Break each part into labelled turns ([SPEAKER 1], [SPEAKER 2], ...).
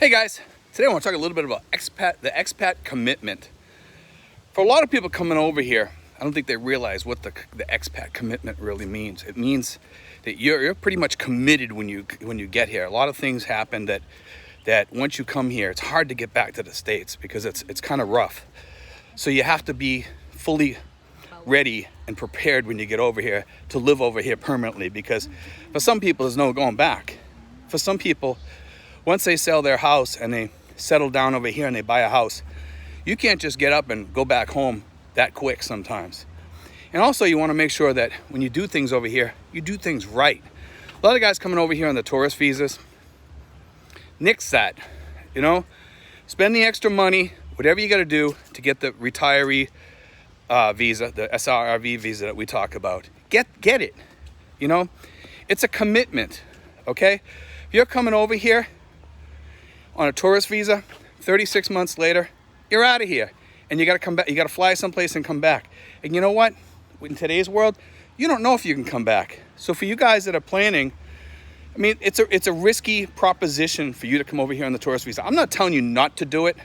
[SPEAKER 1] Hey guys, today I want to talk a little bit about the expat commitment. For a lot of people coming over here, I don't think they realize what the expat commitment really means. It means that you're pretty much committed when you get here. A lot of things happen that once you come here, it's hard to get back to the States because it's kind of rough. So you have to be fully ready and prepared when you get over here to live over here permanently, because for some people there's no going back. For some people, once they sell their house and they settle down over here and they buy a house, you can't just get up and go back home that quick sometimes. And also you want to make sure that when you do things over here, you do things right. A lot of guys coming over here on the tourist visas, nix that, spend the extra money, whatever you got to do to get the retiree visa, the SRV visa that we talk about. Get it, it's a commitment, okay? If you're coming over here on a tourist visa, 36 months later, you're out of here. And you got to come back. You got to fly someplace and come back. And you know what? In today's world, you don't know if you can come back. So for you guys that are planning, I mean, it's a risky proposition for you to come over here on the tourist visa. I'm not telling you not to do it.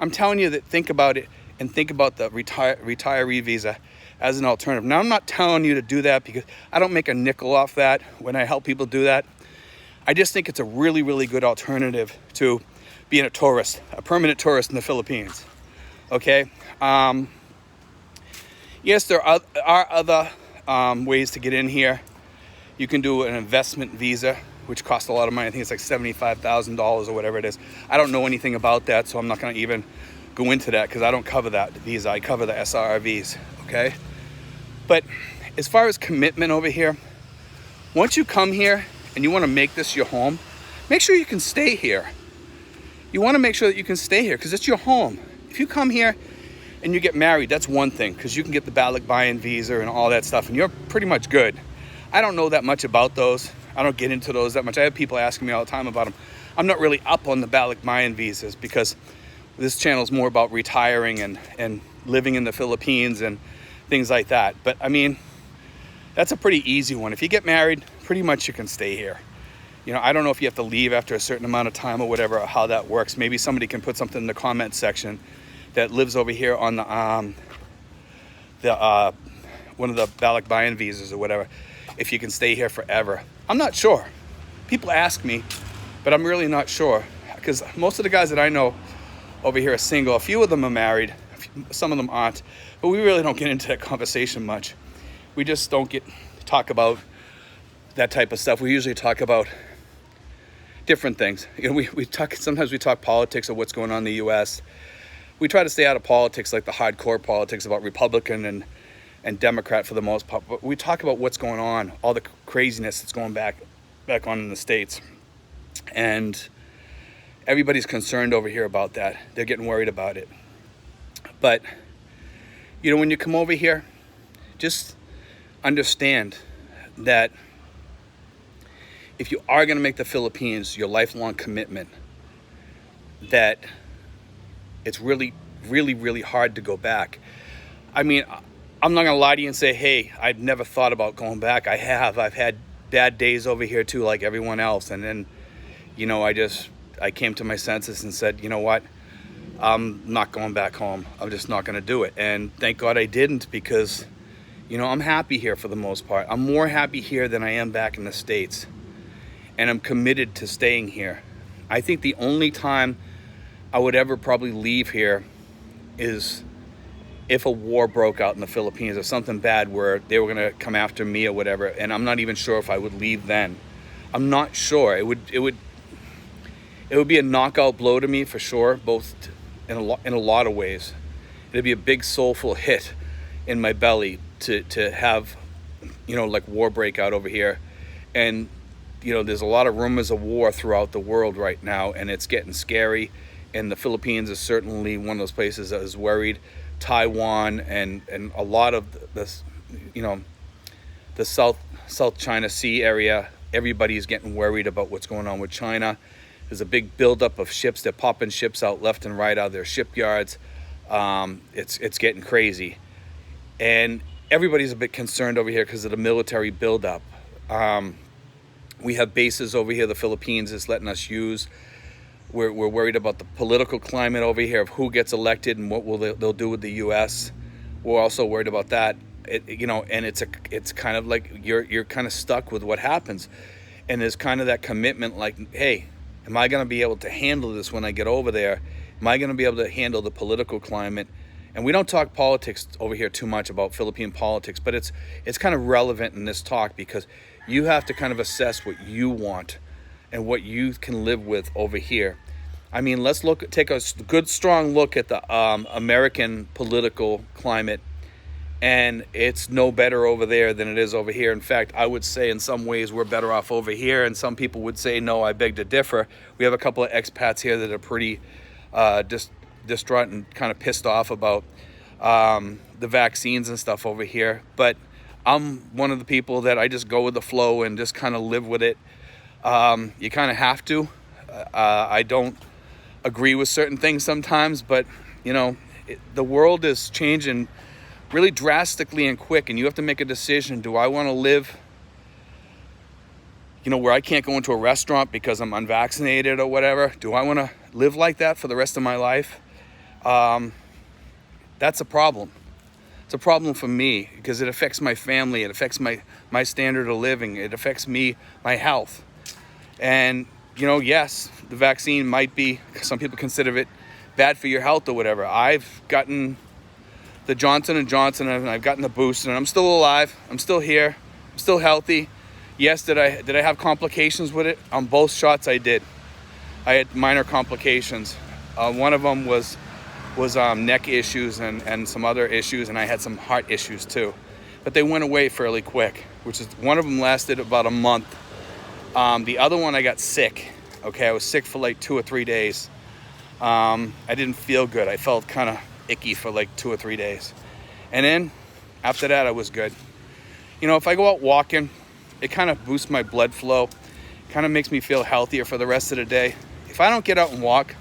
[SPEAKER 1] I'm telling you that think about it and think about the retiree visa as an alternative. Now, I'm not telling you to do that because I don't make a nickel off that when I help people do that. I just think it's a really, really good alternative to being a tourist, a permanent tourist in the Philippines. Okay. Yes, there are other ways to get in here. You can do an investment visa, which costs a lot of money. I think it's like $75,000 or whatever it is. I don't know anything about that, so I'm not going to even go into that because I don't cover that visa. I cover the SRVs. Okay. But as far as commitment over here, once you come here and you want to make this your home, make sure you can stay here. You want to make sure that you can stay here because it's your home. If you come here and you get married, that's one thing, because you can get the balik bayan visa and all that stuff and you're pretty much good. I don't know that much about those. I don't get into those that much. I have people asking me all the time about them. I'm not really up on the balik bayan visas because this channel is more about retiring and living in the Philippines and things like that. But I mean, that's a pretty easy one. If you get married, pretty much you can stay here. I don't know if you have to leave after a certain amount of time or whatever, or how that works. Maybe somebody can put something in the comment section that lives over here on the one of the balik bayan visas or whatever, if you can stay here forever. I'm not sure. People ask me, but I'm really not sure, because most of the guys that I know over here are single. A few of them are married, some of them aren't, but we really don't get into that conversation much. We just don't talk about that type of stuff. We usually talk about different things. Sometimes we talk politics of what's going on in the U.S. We try to stay out of politics, like the hardcore politics about Republican and Democrat for the most part. But we talk about what's going on, all the craziness that's going back on in the States. And everybody's concerned over here about that. They're getting worried about it. But, when you come over here, just understand that if you are going to make the Philippines your lifelong commitment, that it's really, really, really hard to go back. I mean, I'm not going to lie to you and say, hey, I've never thought about going back. I have. I've had bad days over here too, like everyone else. And then, I came to my senses and said, you know what? I'm not going back home. I'm just not going to do it. And thank God I didn't, because, I'm happy here for the most part. I'm more happy here than I am back in the States. And I'm committed to staying here. I think the only time I would ever probably leave here is if a war broke out in the Philippines or something bad where they were going to come after me or whatever. And I'm not even sure if I would leave then. I'm not sure. It would be a knockout blow to me for sure, both in a lot of ways. It'd be a big soulful hit in my belly to have, like war break out over here. And there's a lot of rumors of war throughout the world right now, and it's getting scary. And the Philippines is certainly one of those places that is worried. Taiwan and a lot of this, the South China Sea area, everybody's getting worried about what's going on with China. There's a big buildup of ships. They're popping ships out left and right out of their shipyards. It's getting crazy. And everybody's a bit concerned over here because of the military buildup. We have bases over here the Philippines is letting us use. We're worried about the political climate over here of who gets elected and what they'll do with the U.S. We're also worried about that. And it's kind of like you're kind of stuck with what happens, and there's kind of that commitment, like, hey, am I going to be able to handle this when I get over there? Am I going to be able to handle the political climate? And we don't talk politics over here too much about Philippine politics, but it's kind of relevant in this talk because you have to kind of assess what you want and what you can live with over here. I mean, let's take a good, strong look at the American political climate, and it's no better over there than it is over here. In fact, I would say in some ways we're better off over here, and some people would say, no, I beg to differ. We have a couple of expats here that are pretty distraught and kind of pissed off about the vaccines and stuff over here. But I'm one of the people that I just go with the flow and just kind of live with it. You kind of have to. I don't agree with certain things sometimes, but the world is changing really drastically and quick, and you have to make a decision. Do I want to live where I can't go into a restaurant because I'm unvaccinated or whatever? Do I want to live like that for the rest of my life? That's a problem. It's a problem for me because it affects my family. It affects my standard of living. It affects me, my health. And yes, the vaccine might be, some people consider it bad for your health or whatever. I've gotten the Johnson & Johnson, and I've gotten the boost, and I'm still alive. I'm still here. I'm still healthy. Yes, did I have complications with it? On both shots I did. I had minor complications. One of them was neck issues and some other issues, and I had some heart issues too. But they went away fairly quick, one of them lasted about a month. The other one, I got sick. Okay, I was sick for like 2 or 3 days. I didn't feel good. I felt kind of icky for like 2 or 3 days. And then after that, I was good. If I go out walking, it kind of boosts my blood flow. Kind of makes me feel healthier for the rest of the day. If I don't get out and walk,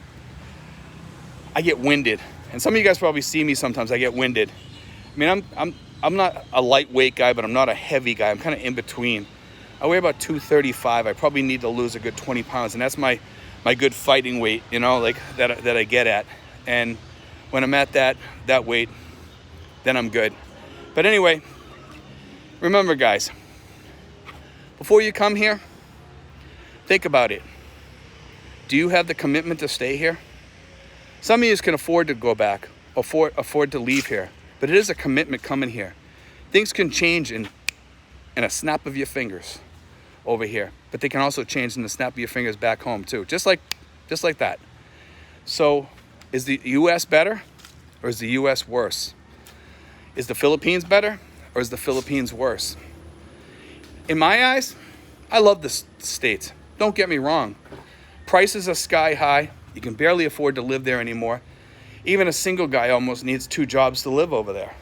[SPEAKER 1] I get winded. And some of you guys probably see me sometimes. I get winded. I mean, I'm not a lightweight guy, but I'm not a heavy guy. I'm kind of in between. I weigh about 235. I probably need to lose a good 20 pounds, and that's my good fighting weight, like that I get at. And when I'm at that weight, then I'm good. But anyway, remember, guys, before you come here, think about it. Do you have the commitment to stay here? Some of you can afford to go back, afford to leave here, but it is a commitment coming here. Things can change in a snap of your fingers over here, but they can also change in the snap of your fingers back home too, just like that. So is the US better or is the US worse? Is the Philippines better or is the Philippines worse? In my eyes, I love the States. Don't get me wrong. Prices are sky high. You can barely afford to live there anymore. Even a single guy almost needs 2 jobs to live over there.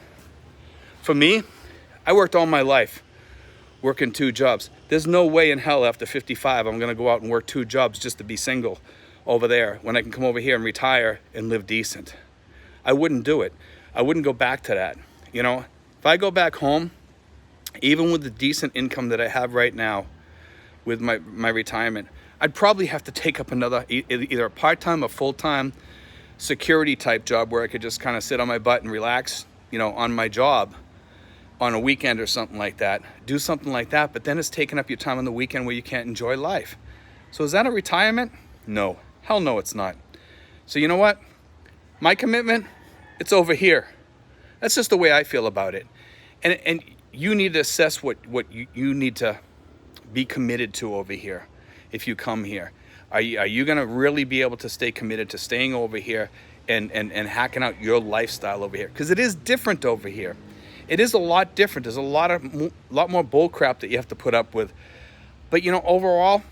[SPEAKER 1] For me, I worked all my life working 2 jobs. There's no way in hell after 55 I'm gonna go out and work 2 jobs just to be single over there when I can come over here and retire and live decent. I wouldn't do it. I wouldn't go back to that. If I go back home, even with the decent income that I have right now with my retirement, I'd probably have to take up another, either a part-time or full-time security type job where I could just kind of sit on my butt and relax, on my job on a weekend or something like that. Do something like that, but then it's taking up your time on the weekend where you can't enjoy life. So is that a retirement? No. Hell no, it's not. So you know what? My commitment, it's over here. That's just the way I feel about it. And you need to assess what you need to be committed to over here if you come here. Are you going to really be able to stay committed to staying over here and hacking out your lifestyle over here? Because it is different over here. It is a lot different. There's a lot more bull crap that you have to put up with. But overall,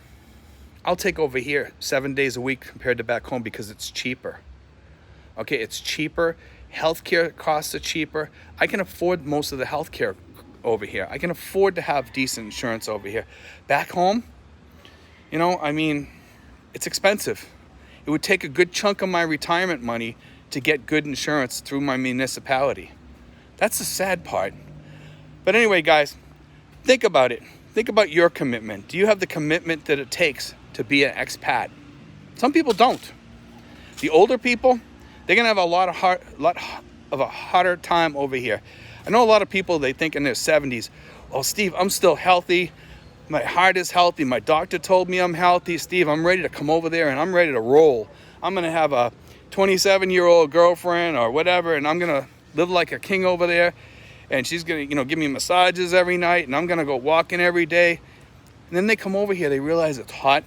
[SPEAKER 1] I'll take over here 7 days a week compared to back home because it's cheaper. Okay, it's cheaper. Healthcare costs are cheaper. I can afford most of the healthcare over here. I can afford to have decent insurance over here. Back home, it's expensive. It would take a good chunk of my retirement money to get good insurance through my municipality. That's the sad part. But anyway, guys, think about it. Think about your commitment. Do you have the commitment that it takes to be an expat? Some people don't. The older people, they're gonna have a lot of a harder time over here. I know a lot of people, they think in their 70s, oh, Steve, I'm still healthy. My heart is healthy. My doctor told me I'm healthy. Steve, I'm ready to come over there and I'm ready to roll. I'm gonna have a 27-year-old girlfriend or whatever, and I'm gonna live like a king over there. And she's gonna, give me massages every night, and I'm gonna go walking every day. And then they come over here, they realize it's hot,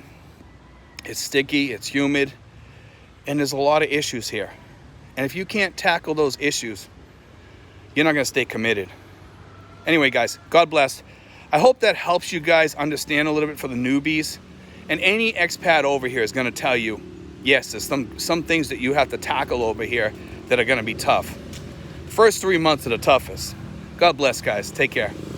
[SPEAKER 1] it's sticky, it's humid, and there's a lot of issues here. And if you can't tackle those issues, you're not gonna stay committed. Anyway, guys, God bless. I hope that helps you guys understand a little bit for the newbies. And any expat over here is gonna tell you, yes, there's some things that you have to tackle over here that are gonna be tough. First 3 months are the toughest. God bless, guys. Take care.